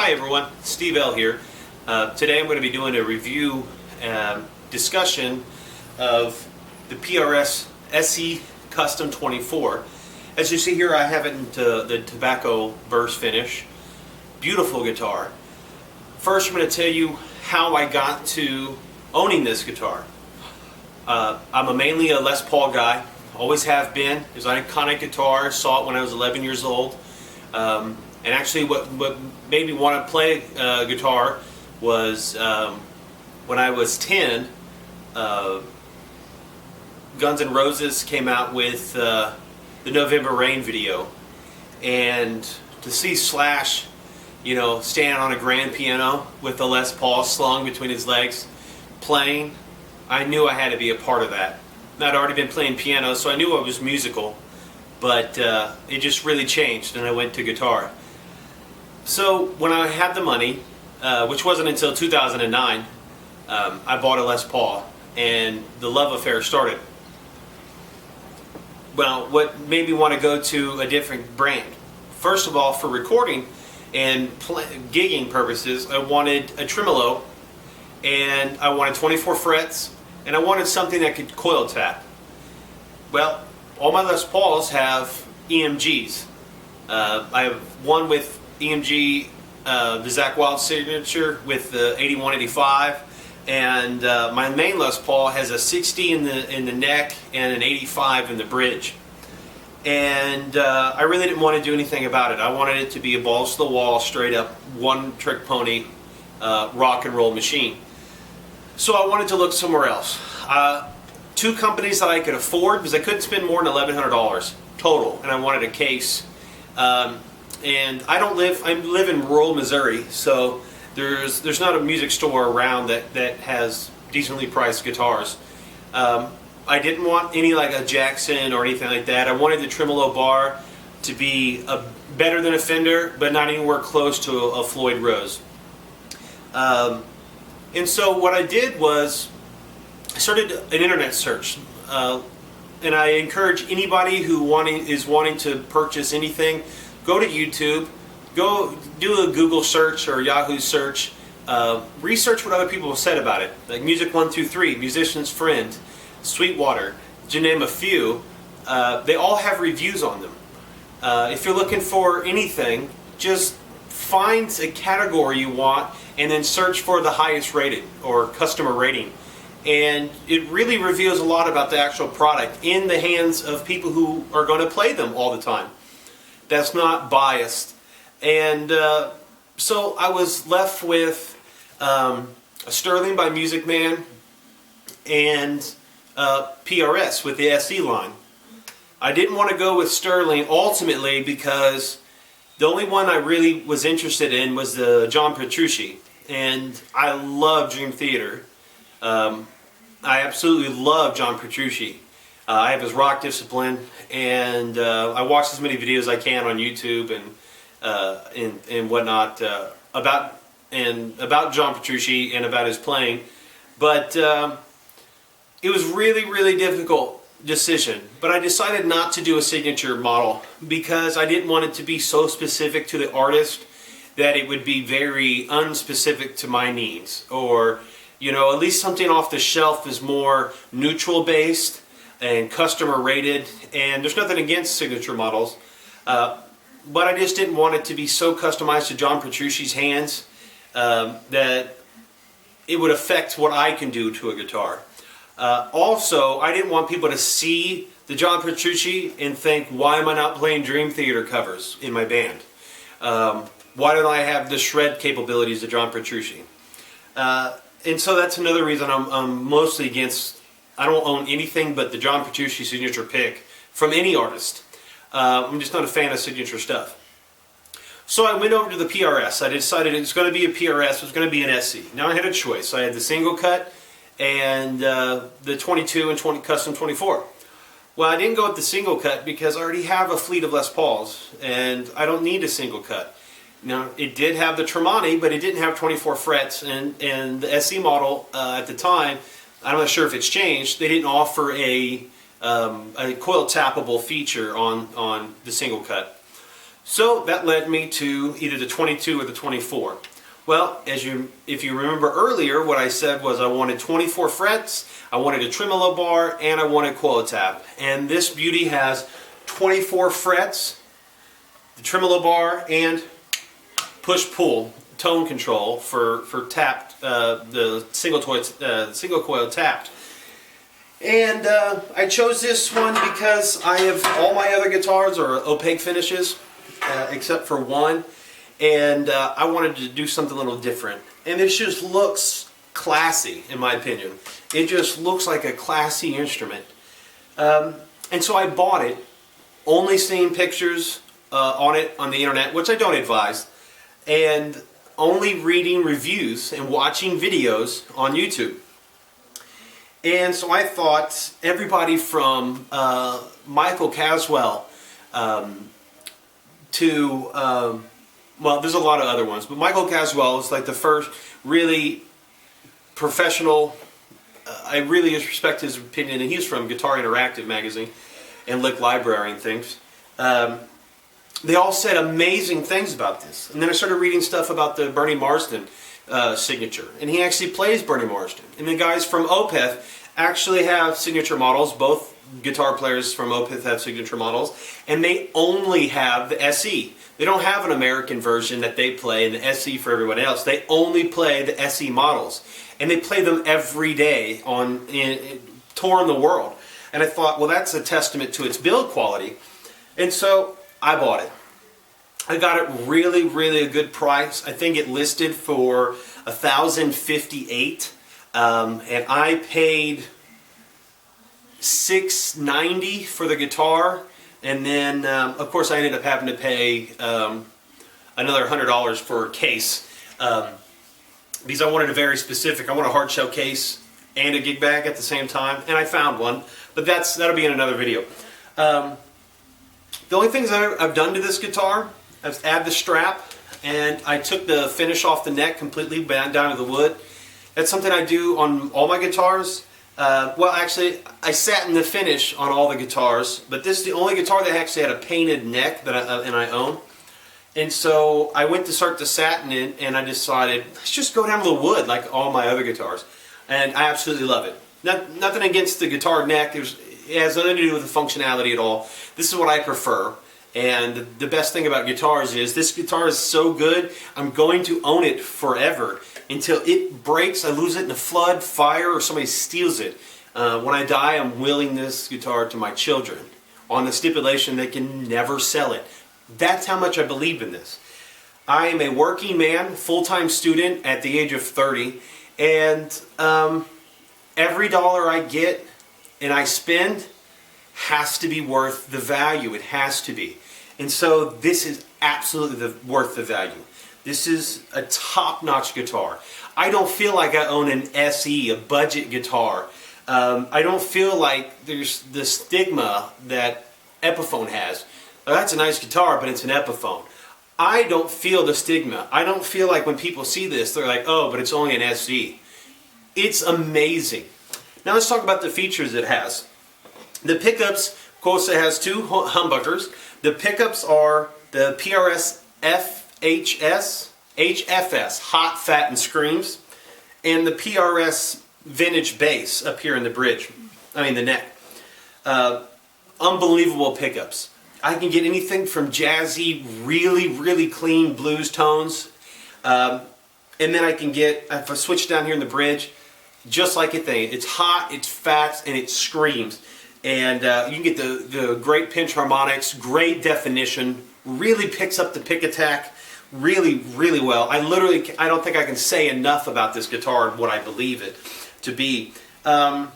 Hi everyone, Steve L here. Today I'm going to be doing a review discussion of the PRS SE Custom 24. As you see here, I have it in the tobacco burst finish. Beautiful guitar. First I'm going to tell you how I got to owning this guitar. I'm mainly a Les Paul guy, always have been. It's an iconic guitar, saw it when I was 11 years old. And actually what made me want to play guitar was when I was 10, Guns N' Roses came out with the November Rain video. And to see Slash, you know, stand on a grand piano with the Les Paul slung between his legs playing, I knew I had to be a part of that. I'd already been playing piano, so I knew I was musical, but it just really changed and I went to guitar. So when I had the money, which wasn't until 2009, I bought a Les Paul and the love affair started. Well, what made me want to go to a different brand? First of all, for recording and gigging purposes, I wanted a tremolo and I wanted 24 frets and I wanted something that could coil tap. Well, all my Les Pauls have EMGs. I have one with EMG, the Zakk Wylde signature with the 8185, and my main Les Paul has a 60 in the neck and an 85 in the bridge. And I really didn't want to do anything about it. I wanted it to be a balls to the wall, straight up, one trick pony, rock and roll machine. So I wanted to look somewhere else. Two companies that I could afford, because I couldn't spend more than $1,100 total, and I wanted a case. And I live in rural Missouri, so there's not a music store around that has decently priced guitars. I didn't want any like a Jackson or anything like that. I wanted the tremolo bar to be better than a Fender, but not anywhere close to a Floyd Rose. And so what I did was I started an internet search, and I encourage anybody who is wanting to purchase anything, go to YouTube, go do a Google search or Yahoo search, research what other people have said about it, like Music123, Musician's Friend, Sweetwater, to name a few. They all have reviews on them. If you're looking for anything, just find a category you want and then search for the highest rated or customer rating. And it really reveals a lot about the actual product in the hands of people who are going to play them all the time. That's not biased. And so I was left with a Sterling by Music Man and PRS with the SE line. I didn't want to go with Sterling ultimately because the only one I really was interested in was the John Petrucci. And I love Dream Theater. I absolutely love John Petrucci. I have his Rock Discipline, and I watch as many videos as I can on YouTube and whatnot about John Petrucci and about his playing. But it was really difficult decision. But I decided not to do a signature model because I didn't want it to be so specific to the artist that it would be very unspecific to my needs, or you know, at least something off the shelf is more neutral based and customer rated. And there's nothing against signature models, but I just didn't want it to be so customized to John Petrucci's hands that it would affect what I can do to a guitar. Also, I didn't want people to see the John Petrucci and think, why am I not playing Dream Theater covers in my band? Why don't I have the shred capabilities of John Petrucci? And so that's another reason I'm mostly against. I don't own anything but the John Petrucci signature pick from any artist. I'm just not a fan of signature stuff. So I went over to the PRS. I decided it was going to be a PRS, it was going to be an SE. Now I had a choice. I had the single cut and the 22 and Custom 24. Well, I didn't go with the single cut because I already have a fleet of Les Pauls and I don't need a single cut. Now, it did have the Tremonti, but it didn't have 24 frets, and the SE model at the time, I'm not sure if it's changed, they didn't offer a coil tappable feature on the single cut. So that led me to either the 22 or the 24. Well, if you remember earlier, what I said was I wanted 24 frets, I wanted a tremolo bar, and I wanted coil tap. And this beauty has 24 frets, the tremolo bar, and push-pull tone control for tapped, the single coil tapped. And I chose this one because I have all my other guitars are opaque finishes, except for one. And I wanted to do something a little different. And this just looks classy, in my opinion. It just looks like a classy instrument. And so I bought it, only seeing pictures on it on the internet, which I don't advise, and only reading reviews and watching videos on YouTube. And so I thought everybody from Michael Caswell to... well, there's a lot of other ones, but Michael Caswell is like the first really professional. I really respect his opinion, and he's from Guitar Interactive magazine and Lick Library and things. They all said amazing things about this, and then I started reading stuff about the Bernie Marsden signature, and he actually plays Bernie Marsden. And the guys from Opeth actually have signature models. Both guitar players from Opeth have signature models, and they only have the SE. They don't have an American version that they play and the SE for everyone else. They only play the SE models. And they play them every day touring the world. And I thought, well, that's a testament to its build quality. And so I bought it. I got it really, really a good price. I think it listed for $1,058. And I paid $690 for the guitar. And then, of course, I ended up having to pay another $100 for a case because I wanted a very specific. I want a hard shell case and a gig bag at the same time, and I found one. But that'll be in another video. The only things I've done to this guitar, I've added the strap, and I took the finish off the neck completely down to the wood. That's something I do on all my guitars. Well, actually, I satin the finish on all the guitars, but this is the only guitar that actually had a painted neck that I own. And so I went to start the satin in, and I decided, let's just go down to the wood like all my other guitars. And I absolutely love it. Nothing against the guitar neck. It has nothing to do with the functionality at all. This is what I prefer. And the best thing about guitars is this guitar is so good, I'm going to own it forever. Until it breaks, I lose it in a flood, fire, or somebody steals it. When I die, I'm willing this guitar to my children on the stipulation they can never sell it. That's how much I believe in this. I am a working man, full-time student at the age of 30, and every dollar I get and I spend has to be worth the value. It has to be. And so this is absolutely worth the value. This is a top-notch guitar. I don't feel like I own an SE, a budget guitar. I don't feel like there's the stigma that Epiphone has. Well, that's a nice guitar, but it's an Epiphone. I don't feel the stigma. I don't feel like when people see this, they're like, oh, but it's only an SE. It's amazing. Now let's talk about the features it has. The pickups, of course, it has two humbuckers. The pickups are the PRS HFS, Hot, Fat, and Screams, and the PRS Vintage Bass up here in the bridge, the neck. Unbelievable pickups. I can get anything from jazzy, really, really clean blues tones, and then I can get, if I switch down here in the bridge, just like a thing. It's hot, it's fat, and it screams. And you can get the great pinch harmonics, great definition, really picks up the pick attack really, really well. I don't think I can say enough about this guitar and what I believe it to be. The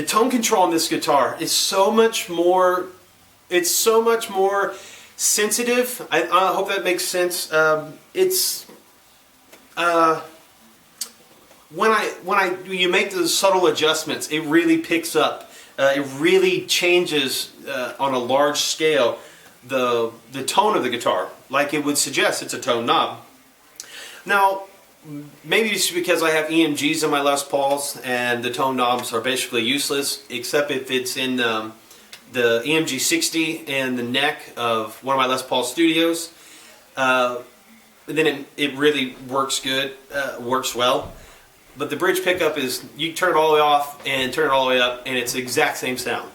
tone control on this guitar is so much more, it's so much more sensitive. I hope that makes sense. When you make the subtle adjustments, it really picks up. It really changes on a large scale the tone of the guitar, like it would suggest. It's a tone knob. Now, maybe it's because I have EMGs in my Les Pauls, and the tone knobs are basically useless, except if it's in the EMG 60 and the neck of one of my Les Paul Studios. Then it really works good, works well. But the bridge pickup is, you turn it all the way off and turn it all the way up, and it's the exact same sound.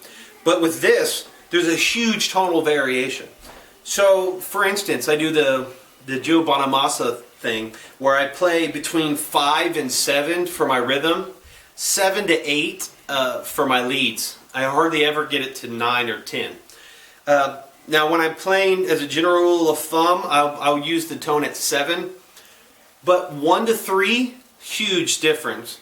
But with this, there's a huge tonal variation. So, for instance, I do the Joe Bonamassa thing, where I play between 5 and 7 for my rhythm, 7 to 8 for my leads. I hardly ever get it to 9 or 10. Now, when I'm playing, as a general rule of thumb, I'll use the tone at 7. But 1 to 3, huge difference.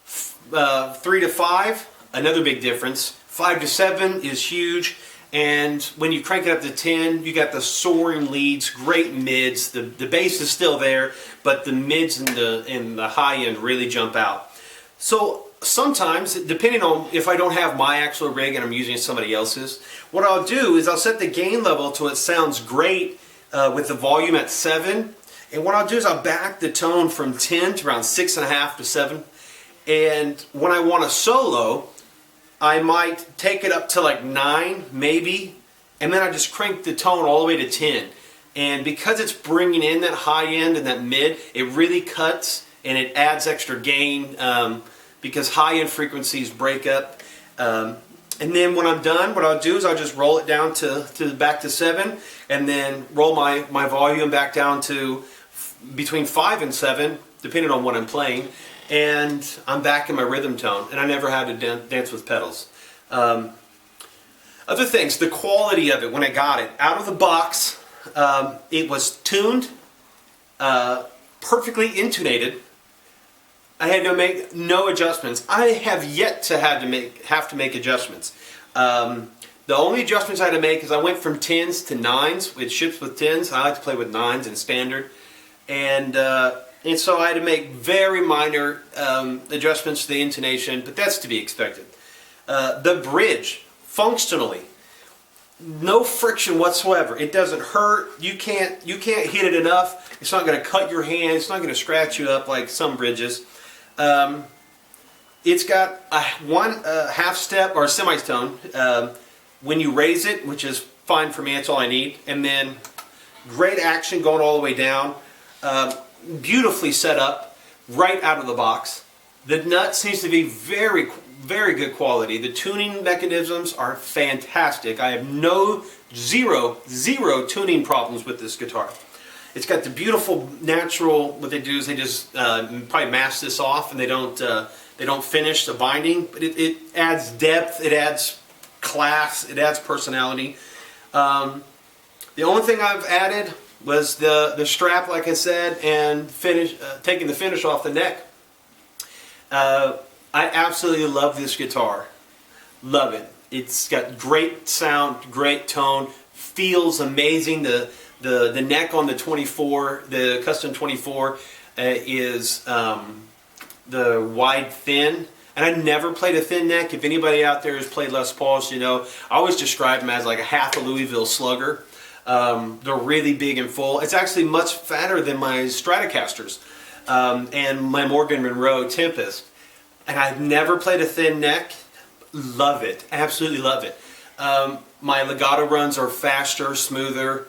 3 to 5, another big difference. 5 to 7 is huge. And when you crank it up to 10, you got the soaring leads, great mids. The bass is still there, but the mids and the high end really jump out. So sometimes, depending on if I don't have my actual rig and I'm using somebody else's, what I'll do is I'll set the gain level till it sounds great with the volume at 7. And what I'll do is I'll back the tone from 10 to around 6.5 to 7. And when I want a solo, I might take it up to like 9, maybe, and then I just crank the tone all the way to 10. And because it's bringing in that high end and that mid, it really cuts and it adds extra gain because high end frequencies break up. And then when I'm done, what I'll do is I'll just roll it down to back to 7, and then roll my volume back down to between 5 and 7, depending on what I'm playing. And I'm back in my rhythm tone, and I never had to dance with pedals. Other things, the quality of it when I got it out of the box, it was tuned, perfectly intonated. I had to make no adjustments. I have yet to have to make adjustments. The only adjustments I had to make is I went from 10s to 9s. It ships with 10s. I like to play with 9s and standard, and so I had to make very minor adjustments to the intonation, but that's to be expected. The bridge, functionally, no friction whatsoever. It doesn't hurt. You can't hit it enough. It's not going to cut your hand. It's not going to scratch you up like some bridges. It's got one half step or semitone when you raise it, which is fine for me. That's all I need. And then great action going all the way down. Beautifully set up right out of the box. The nut seems to be very, very good quality. The tuning mechanisms are fantastic. I have zero tuning problems with this guitar. It's got the beautiful natural. What they do is they just probably mask this off, and they don't finish the binding. But it adds depth. It adds class. It adds personality. The only thing I've added was the strap, like I said, and taking the finish off the neck. I absolutely love this guitar. Love it. It's got great sound, great tone, feels amazing. The neck on the 24, the Custom 24, is the wide thin. And I never played a thin neck. If anybody out there has played Les Pauls, you know, I always describe them as like a half a Louisville Slugger. They're really big and full. It's actually much fatter than my Stratocasters and my Morgan Monroe Tempest. And I've never played a thin neck. Love it. Absolutely love it. My legato runs are faster, smoother.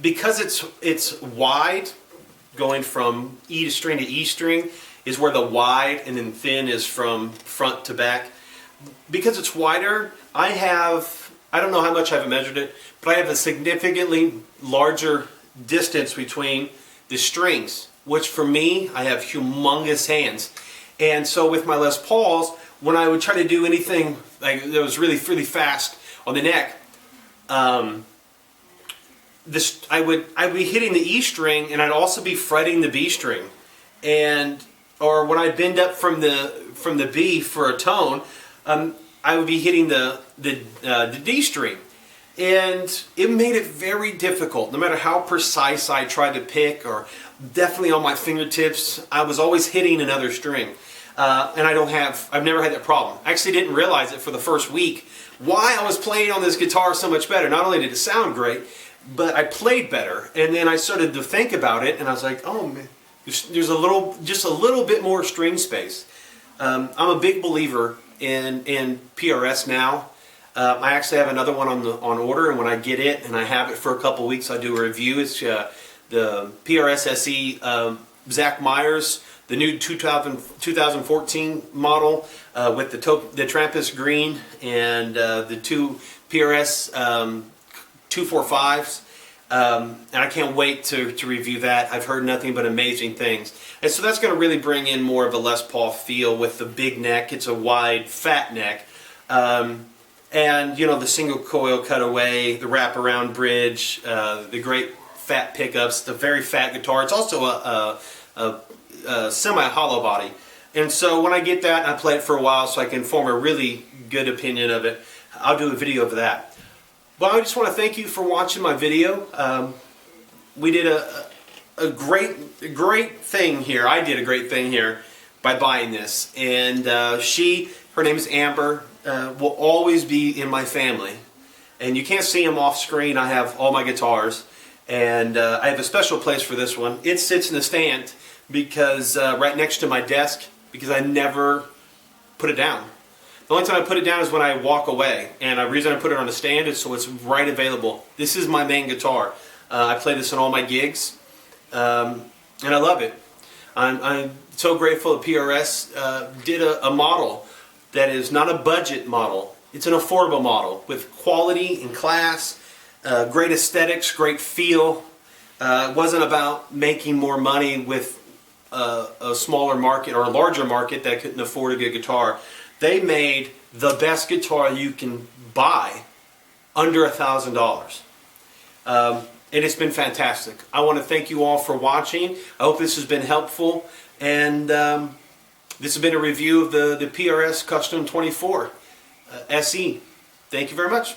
Because it's wide, going from E string to E string is where the wide, and then thin is from front to back. Because it's wider, I don't know how much I haven't measured it, but I have a significantly larger distance between the strings, which for me, I have humongous hands. And so with my Les Pauls, when I would try to do anything like that was really, really fast on the neck, I would be hitting the E string, and I'd also be fretting the B string. Or when I bend up from the B for a tone, I would be hitting the D string. And it made it very difficult. No matter how precise I tried to pick, or definitely on my fingertips, I was always hitting another string. And I've never had that problem. I actually didn't realize it for the first week, why I was playing on this guitar so much better. Not only did it sound great, but I played better. And then I started to think about it, and I was like, oh man, there's just a little bit more string space. I'm a big believer in PRS now. I actually have another one on order, and when I get it and I have it for a couple weeks, I do a review. It's the PRS SE Zach Myers, the new 2014 model with the Trappist green and the two PRS 245s. And I can't wait to review that. I've heard nothing but amazing things. And so that's going to really bring in more of a Les Paul feel with the big neck. It's a wide, fat neck. And, you know, the single coil cutaway, the wraparound bridge, the great fat pickups, the very fat guitar. It's also a semi-hollow body. And so when I get that and I play it for a while so I can form a really good opinion of it, I'll do a video of that. Well, I just want to thank you for watching my video. We did a great thing here. I did a great thing here by buying this. And her name is Amber, will always be in my family. And you can't see him off screen. I have all my guitars. And I have a special place for this one. It sits in the stand because right next to my desk, because I never put it down. The only time I put it down is when I walk away, and the reason I put it on the stand is so it's right available. This is my main guitar. I play this on all my gigs, and I love it. I'm so grateful that PRS did a model that is not a budget model. It's an affordable model with quality and class, great aesthetics, great feel. It wasn't about making more money with a smaller market or a larger market that couldn't afford a good guitar. They made the best guitar you can buy under $1,000. And it's been fantastic. I want to thank you all for watching. I hope this has been helpful. And this has been a review of the PRS Custom 24 SE. Thank you very much.